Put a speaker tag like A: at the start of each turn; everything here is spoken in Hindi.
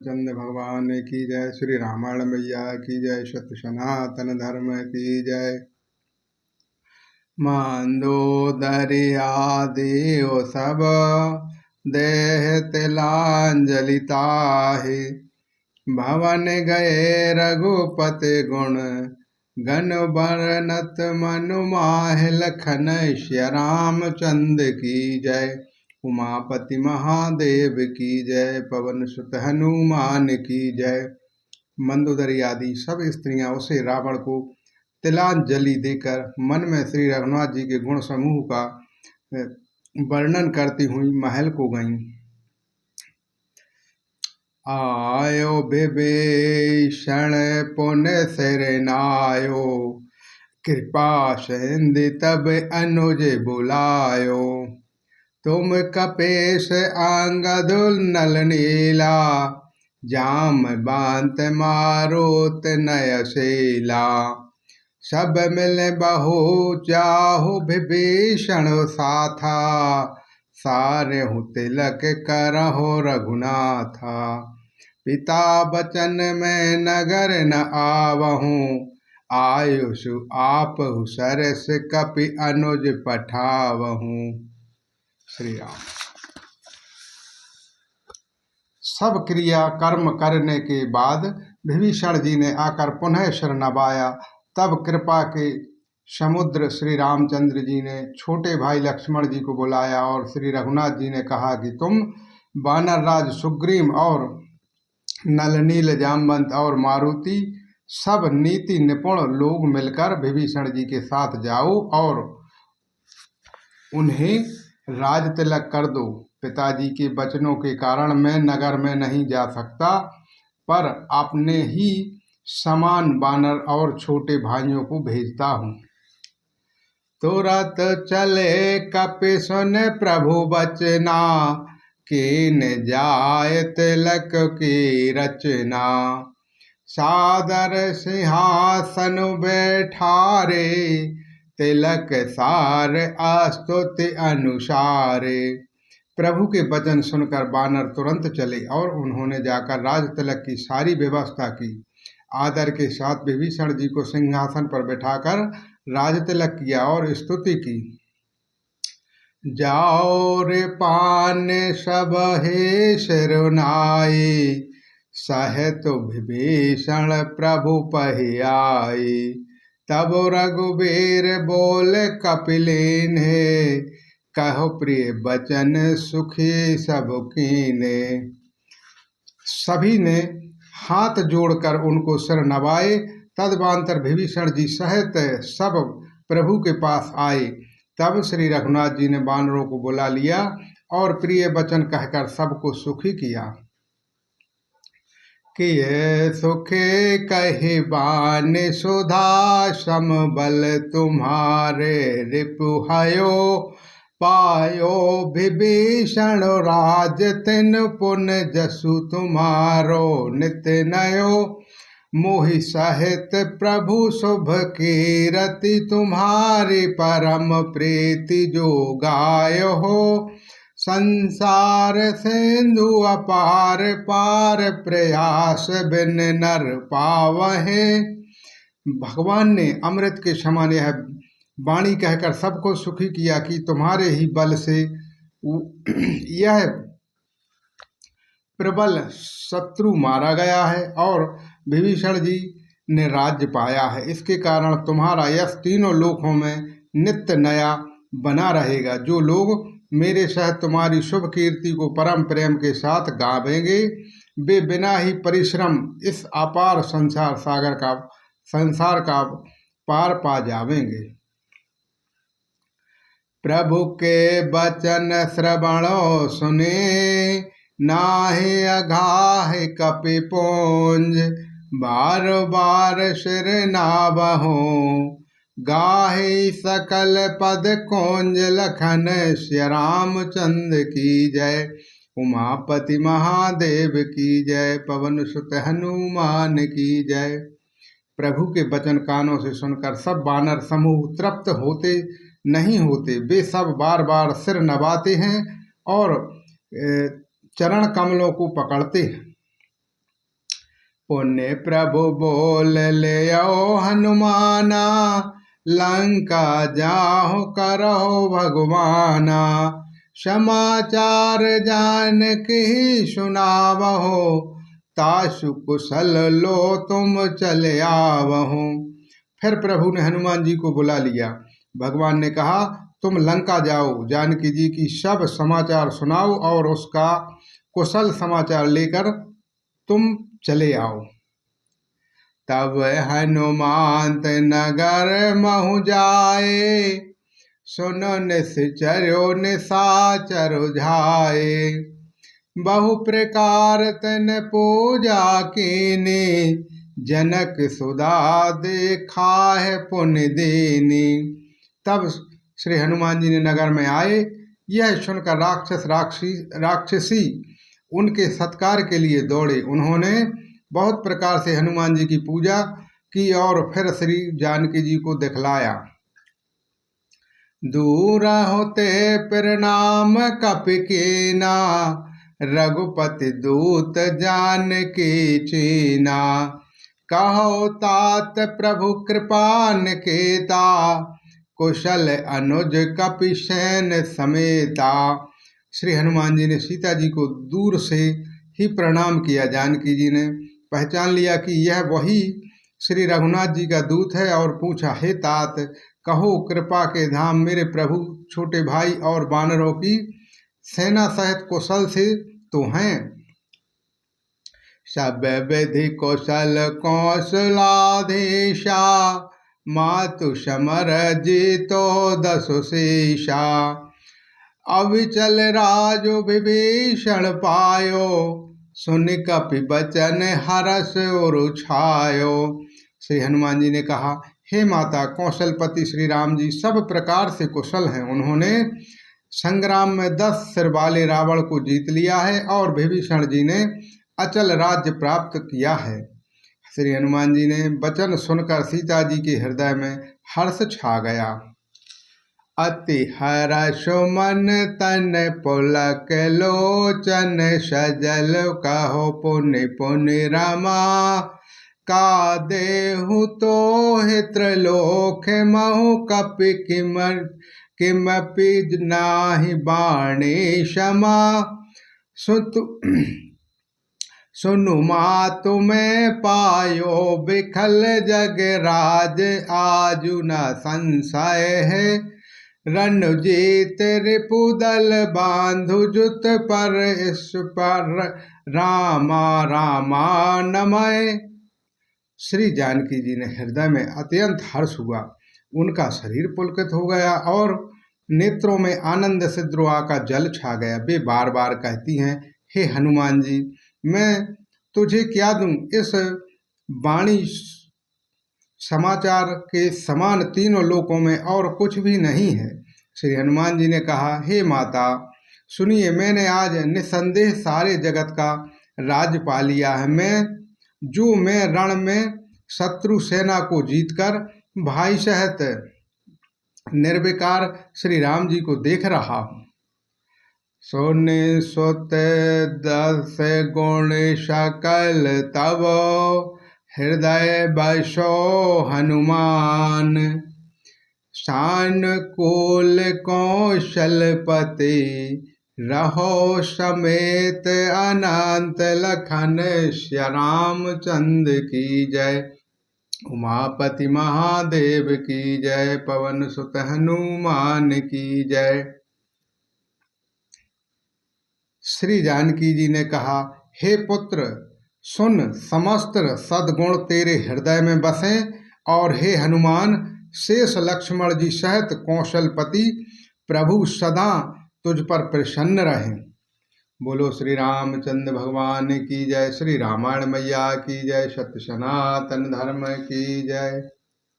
A: चंद्र भगवान की जय। श्री रामायण मैया की जय। सत्य सनातन धर्म की जय। मंदोदरी आदि ओ सब देह तिलांजलि ताहि। भवन गए रघुपति गुण गण बरनत मनु माहि। लखन श्री रामचंद्र की जय। उमापति महादेव की जय। पवन सुत हनुमान की जय। मंदोदरी आदि सब स्त्रियां उसे रावण को तिलांजलि देकर मन में श्री रघुनाथ जी के गुण समूह का वर्णन करती हुई महल को गईं। आयो विभीषण पुण्य सिर नायो। कृपा सिंधु तब अनुज बुलायो। तुम कपीस अंगद नल नीला। जाम बांत मारुत नयशीला। सब मिल बहु चाहु विभीषण साथा। सारहु तिलक करहु रघुनाथा। पिता बचन में नगर न आवहूँ। आयुषु आपहु सरस कपि अनुज पठावहूँ। श्री राम। सब क्रिया कर्म करने के बाद विभीषण जी ने आकर पुनः सिर नवाया। तब कृपा के समुद्र श्री रामचंद्र जी ने छोटे भाई लक्ष्मण जी को बुलाया और श्री रघुनाथ जी ने कहा कि तुम वानरराज सुग्रीव और नलनील जामवंत और मारुति सब नीति निपुण लोग मिलकर विभीषण जी के साथ जाओ और उन्हें राज तिलक कर दो। पिताजी के वचनों के कारण मैं नगर में नहीं जा सकता, पर अपने ही समान वानर और छोटे भाइयों को भेजता हूँ। तुरंत चले कपि सुन प्रभु बचना। कीन जाय तिलक की रचना। सादर सिंहासन बैठारे। तिलक सार आस्तुति अनुसारे। प्रभु के वचन सुनकर वानर तुरंत चले और उन्होंने जाकर राज तिलक की सारी व्यवस्था की। आदर के साथ विभीषण जी को सिंहासन पर बैठाकर राज तिलक किया और स्तुति की। जाओ रे पान सब हे सिरुनाई। सहित विभीषण प्रभु पहियाई। तब रघुबीर बोल कपिलेन्हे। कहो प्रिय बचन सुखी सब कीने। सभी ने हाथ जोड़कर उनको सिर नवाए। तदवांतर विभीषण जी सहित सब प्रभु के पास आए। तब श्री रघुनाथ जी ने वानरों को बुला लिया और प्रिय वचन कहकर सबको सुखी किया। किए सुखे कहि बान सुधा। समबल तुम्हारे रिपुहयो। पायो विभीषण राज तिन पुन जसु तुम्हारो नित नयो। मोहि सहित प्रभु शुभ कीरति। तुम्हारी परम प्रीति जो गायो हो। संसार सिंधु अपार पार। प्रयास बिन नर पावहे। भगवान ने अमृत के समान यह वाणी कहकर सबको सुखी किया कि तुम्हारे ही बल से यह प्रबल शत्रु मारा गया है और विभीषण जी ने राज्य पाया है। इसके कारण तुम्हारा यश तीनों लोकों में नित्य नया बना रहेगा। जो लोग मेरे सहित तुम्हारी शुभ कीर्ति को परम प्रेम के साथ गावेंगे, वे बिना ही परिश्रम इस अपार संसार का पार पा जावेंगे। प्रभु के वचन श्रवणो सुने। नाहि अघाहि कपि पुंज। बार बार सिर नावहूँ। गाहि सकल पद कुंज। लखन श्री रामचंद्र की जय। उमापति महादेव की जय। पवन सुत हनुमान की जय। प्रभु के वचन कानों से सुनकर सब वानर समूह तृप्त होते नहीं होते। वे सब बार बार सिर नवाते हैं और चरण कमलों को पकड़ते हैं। पुण्य प्रभु बोल ले हनुमाना, लंका जाहु करहो भगवाना। समाचार जान की सुनावहो, तासु कुशल लो तुम चले आवहो। फिर प्रभु ने हनुमान जी को बुला लिया। भगवान ने कहा, तुम लंका जाओ, जानकी जी की सब समाचार सुनाओ और उसका कुशल समाचार लेकर तुम चले आओ। तब हनुमान नगर महु जाए, सुनो निश्चर्यो निशाचर झाए। बहु प्रकार तन पूजा कीनी, जनक सुधा देखा है पुण्य देनी। तब श्री हनुमान जी ने नगर में आए। यह सुनकर राक्षसी उनके सत्कार के लिए दौड़े। उन्होंने बहुत प्रकार से हनुमान जी की पूजा की और फिर श्री जानकी जी को दिखलाया। दूर होते प्रणाम कपि कीना, रघुपति दूत जानकी चीना। कहो तात प्रभु कृपान केता, कुशल अनुज कपिसेन समेता। श्री हनुमान जी ने सीता जी को दूर से ही प्रणाम किया। जानकी जी ने पहचान लिया कि यह वही श्री रघुनाथ जी का दूत है और पूछा, हे तात, कहो कृपा के धाम मेरे प्रभु छोटे भाई और वानरों की सेना सहित कुशल से तो हैं। सब विधि कुशल कौशलाधीशा, मातु समर जीतो दसु शेषा। अविचल राजो विभीषण पायो, सुन कपि बचन हरस उरु छायो। श्री हनुमान जी ने कहा, हे माता, कौशलपति श्री राम जी सब प्रकार से कुशल हैं। उन्होंने संग्राम में 10 सिर वाले रावण को जीत लिया है और विभीषण जी ने अचल राज्य प्राप्त किया है। श्री हनुमान जी ने वचन सुनकर सीता जी के हृदय में हर्ष छा गया। अति हर्ष मन तन पुलक लोचन, सजल कहो पुनि पुनि रमा। का देहु तो त्रिलोक महु, कपि किमपि नाही बाणे क्षमा। सुनु मातु में पायो, बिखल जग राज आजु न संशय है। रणजीत रिपुदल बांधु, जुत पर इस पर रामा रामा नमय। श्री जानकी जी ने हृदय में अत्यंत हर्ष हुआ। उनका शरीर पुलकित हो गया और नेत्रों में आनंद से द्रोआ का जल छा गया। वे बार बार कहती हैं, हे हनुमान जी, मैं तुझे क्या दूं? इस वाणी समाचार के समान तीनों लोकों में और कुछ भी नहीं है। श्री हनुमान जी ने कहा, हे माता, सुनिए, मैंने आज निसंदेह सारे जगत का राज पा लिया है। मैं रण में शत्रु सेना को जीतकर भाई सहित निर्विकार श्री राम जी को देख रहा हूँ। सोने सुत 10 गुण सकल तब, हृदय बसो हनुमान। शान कूल कौशलपति, रहो समेत अनंत लखन। श्री रामचंद्र की जय। उमापति महादेव की जय। पवन सुत हनुमान की जय। श्री जानकी जी ने कहा, हे पुत्र, सुन, समस्त सद्गुण तेरे हृदय में बसे और हे हनुमान, शेष लक्ष्मण जी सहित कौशलपति प्रभु सदा तुझ पर प्रसन्न रहें। बोलो श्री रामचंद्र भगवान की जय। श्री रामायण मैया की जय। सत्य सनातन धर्म की जय।